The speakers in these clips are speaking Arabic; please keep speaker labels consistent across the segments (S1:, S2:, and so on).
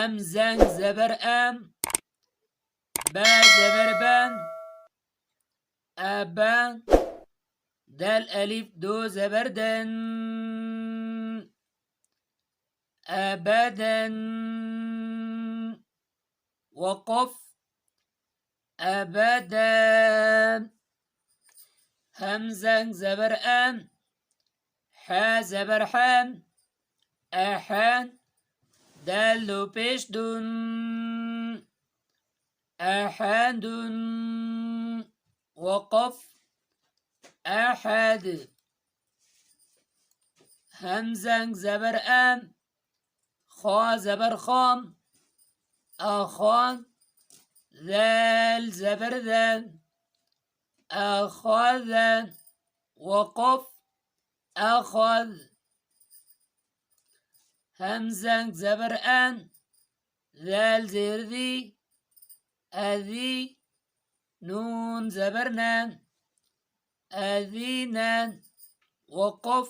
S1: همزة زبر أم، با زبر بان، أبان، دال ألف دو زبر دن، أبدا، وقف أبدا. همزة زبر أم، حا زبر حان، أحان، دال لو بيش دون، أحد، وقف أحد. همزة زبر أم، خا زبر خام، أخان، ذال زبر ذان، أخذ، وقف أخذ. همزة زبر أن، ذال زير ذي، أذي، نون زبر نان، أذينا، وقف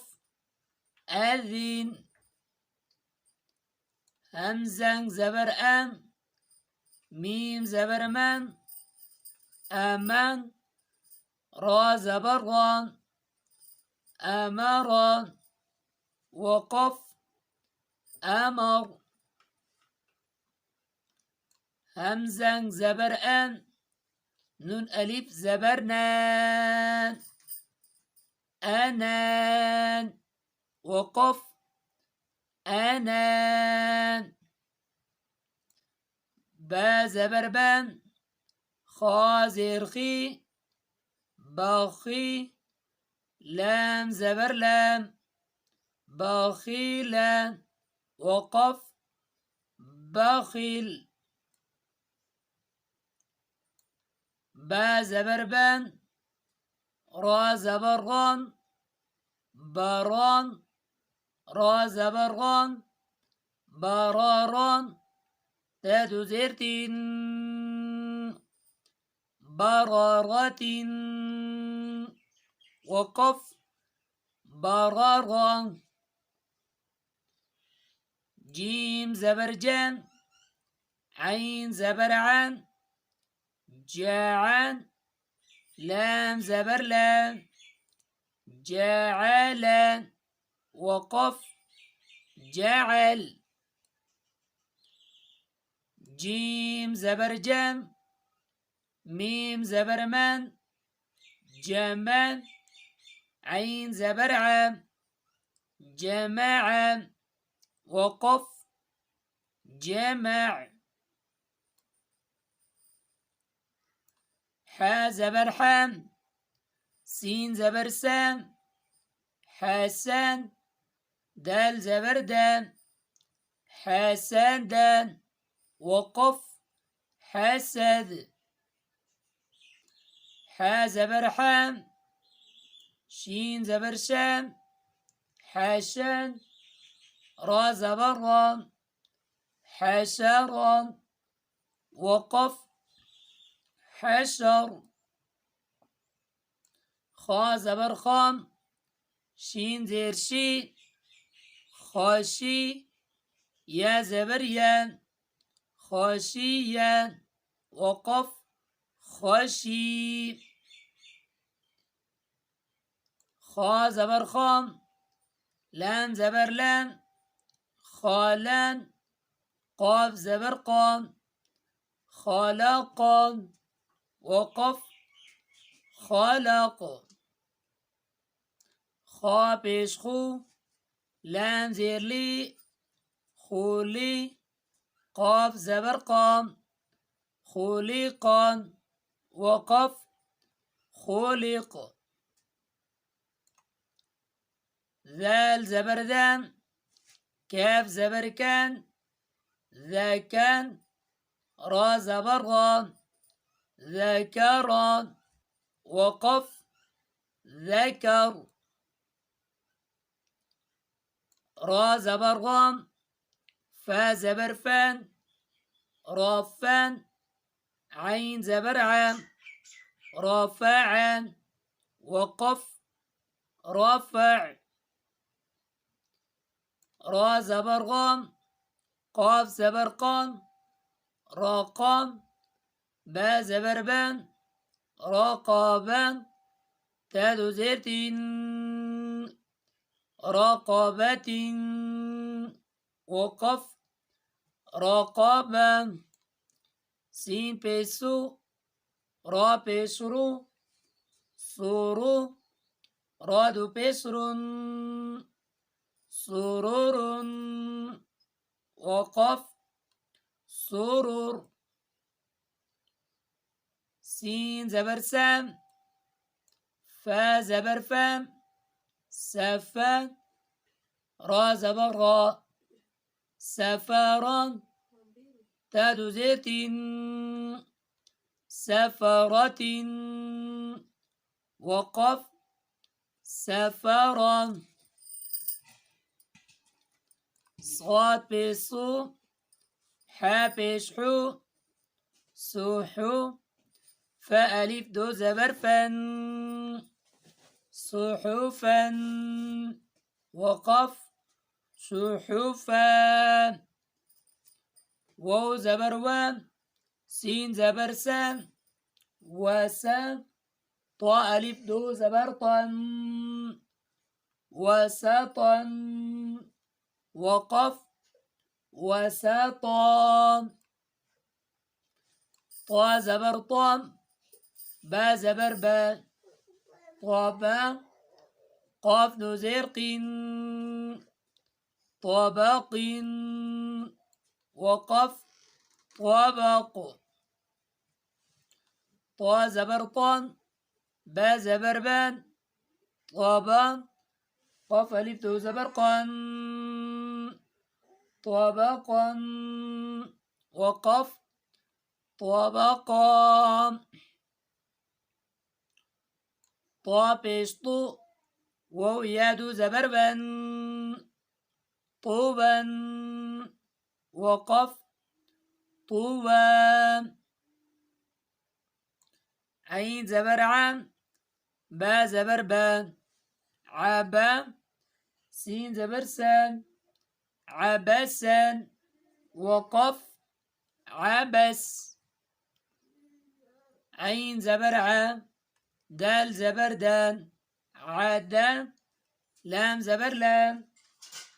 S1: أذين. همزة زبر أم، ميم زبر من، أمن، را زبر غان، أمران، وقف أمر. همزة زبر أن، نون ألف زبر نان، أنان، وقف أنان. با زبر بان، خا زير خي، بخي، لام زبر لام، بخيلا، وقف بخيل. با زبر بان، را زبر غان، بران، را زبر غان، براران، تاتو زيرتين، برارة، وقف براران. جيم زبر جان، عين زبر عن، جاعان، لام زبر لام، جعلان، وقف جعل. جيم زبر جم، ميم زبر من، جمان، عين زبر عام، جماعا، وقف جمع. حا زبر حام، سين زبر سام، حسان، دال زبر دان، حسان دان، وقف حسد. حا زبر حام، شين زبر شام، حشان، را زبر رام، حشران، وقف حشر. خا زبر خام، شين زير شي، خاشي، يا زبر يان، خاشيان، وقف خشي. خا زبر خام، لام زبر لام، خالان، قاف زبر قام، خلقان، وقف خلق. خا پیش خو، لام زیر لی، خولی، قاف زبر قام، خلقان، وقف خلق. ذال زبر ذان، كاف زبر كان، ذاكان، را زبر غان، ذكران، وقف ذكر. را زبر غام، فا زبر فان، رافان، عين زبر عام، رافعان، وقف رفع. را زبر غام، قاف زبر قام را قام با زبر بان را قابان تاد زير تين رقبة وقف رقابة سين بيسو را بيسرو سورو راد بيسر سرور وقف سرور سين زبر سام فا زبر فام سفا را زبر را سفرا تاد زيت سفرة وقف سفرا صاد بصو حا بشحو سوحو فألف دو زبر فن صحفا وقف صحفا واو زبر وام سين زبر سام وسام طا ألف دو زبر طن وسطا وقف وسطا طا زبر طام با زبر با طابا قاف دو زير قين طبق وقف طبق طا زبر طان با زبر بان طبا قاف ألف دو زبر قان طبقا وقف طبقا طا بشطو واو يادو زبر بن طوبا وقف طوبا عين زبر عام با زبر با عبا سين زبر سان عبسا وقف عبس عين زبر عام دال زبر دان عدا لام زبر لام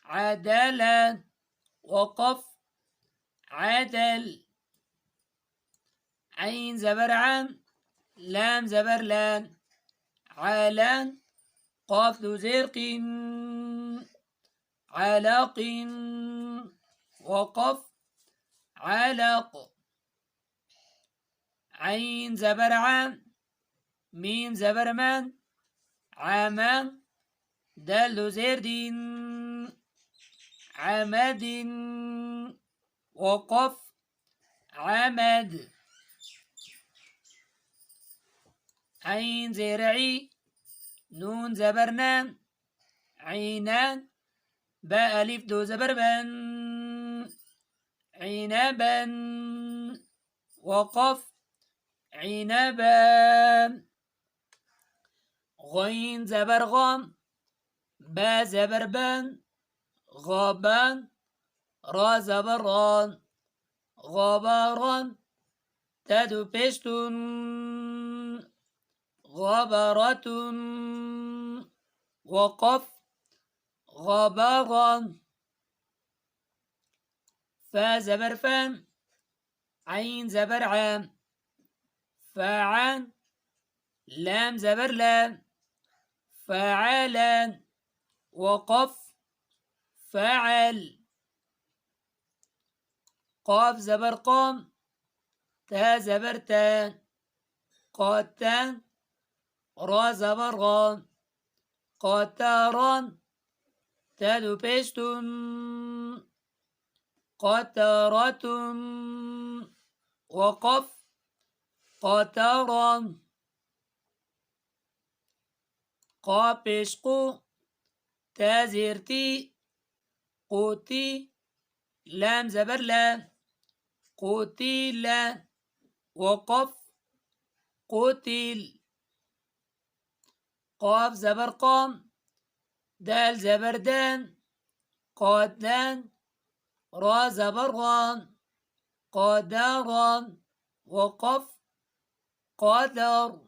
S1: عدلا وقف عدل عين زبر عام لام زبر لان علان قاف ذو زرق علق وقف علق عين زبر عام ميم زبر من عمان دال ذو زرد عمد وقف عمد عين زرعي نون زبرنان عينان با ألف دو زبر بن عنبا وقف عنبا غين زبر غام با زبر بان غابان را زبر ران غباران تدو بشتون غبرة وقف غبرا فا زبر فام عين زبر عام فاعان لام زبر لام فعلا وقف فعل قاف زبر قام تا زبر تان قاتان را زبر غان قاتاران تدو بشتون قطرة وقف قطرا قابشقو تازيرتي قوتي لام زبر لام قتيل وقف قتل قاف زبر قام دال زبر دان قادان را زبر غان قدرا وقف قدر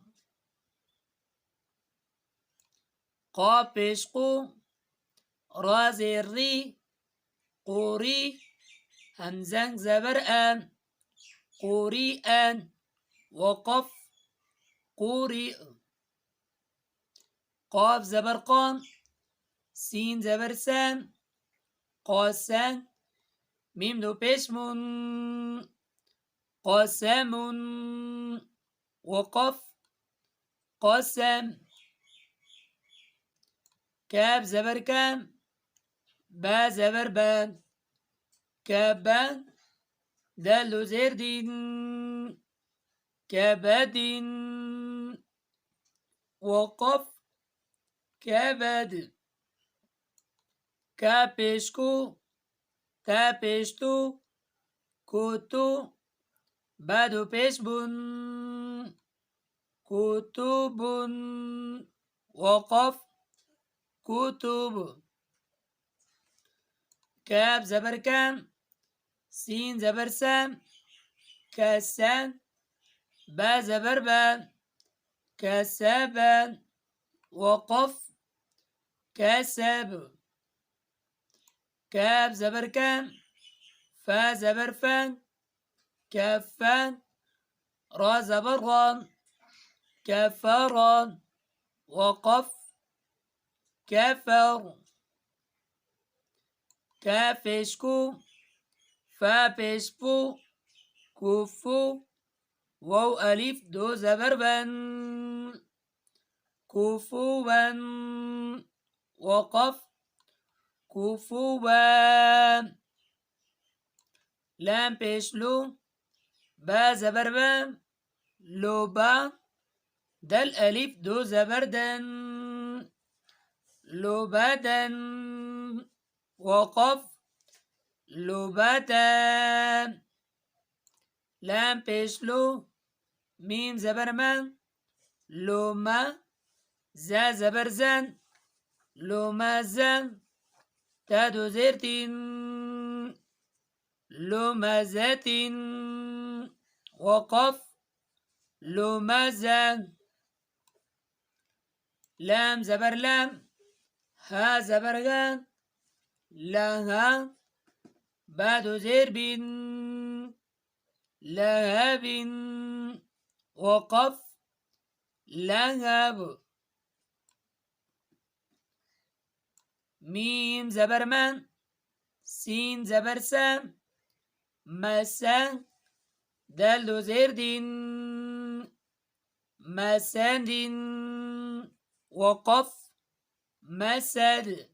S1: قاف پیش قو را زیر ری قوری همزنگ زبر ان قوری ان وقف قوری قاف زبر قام سین زبر سن قاسن میم دو پیش من قاسم وقف قاسم كاب زبر كام با زبر بان كابان دالو زير دين كبدين وقف كبد كابشكو تابشتو كوتو بدو بشبون كتب وقف كتب كاب زبر كام سين زبر سام كسان با زبر بان كسبان وقف كسب كاب زبر كام فا زبر فان كفان را زبر غان كفران وقف كفر كافشكو فابشفو كفو واو ألف دو زبر بن كفوا وقف كفوا لام بيشلو با زبر بن لوبا دل ألف دو زبر دن لوبدن وقف لوبدن لام بيشلو ميم زبر من لوما زا زبر زن لوما زن تادو زيرتين لوما زاتين وقف لوما زن لام زبر لام ها زبر غان لها بعد زير بن لهب وقف لهب ميم زبر من سين زبر سام مسان دال زير دين مسان دين وقف مسد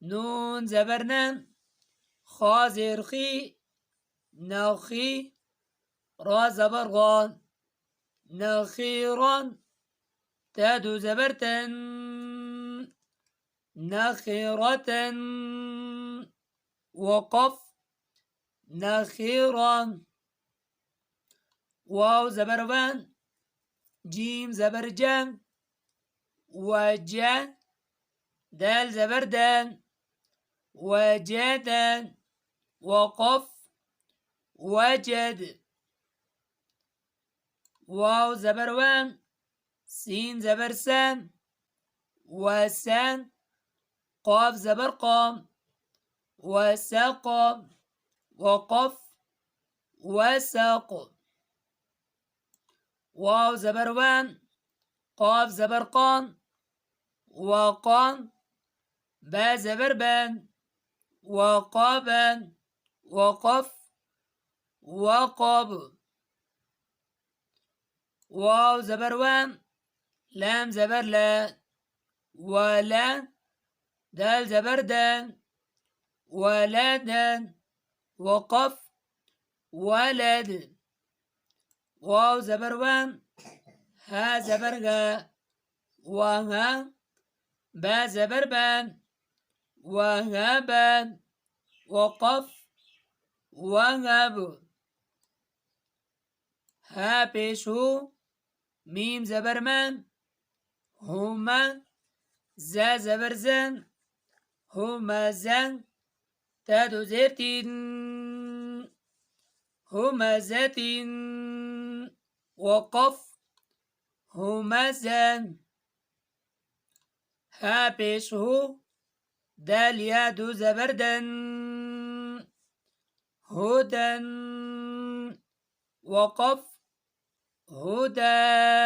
S1: نون زبرنان خا زير خي نخي را زبر غان نخيران تادو زبرتن نخيرة وقف نخيران واو زبروان جيم زبرجان وجان دال زبردان وجدان وقف وجد واو زبروان سين زبرسان وسان قاف زبرقام وساقام وقف وساق واو زبروان قاف زبرقان وقان با زبربان وقابان وقف وقاب واو زبروان لام زبر لا ولا دال زبردان ولدان وقف ولد واو زبروان ها زبرغا وها با زبربان وهبان وقف وهب ها بيشو ميم زبرمان هما زا زبرزن هما زن تاد زيت همزة وقف همزة ها پیش هو دال يا دو زبردن هدى وقف هدى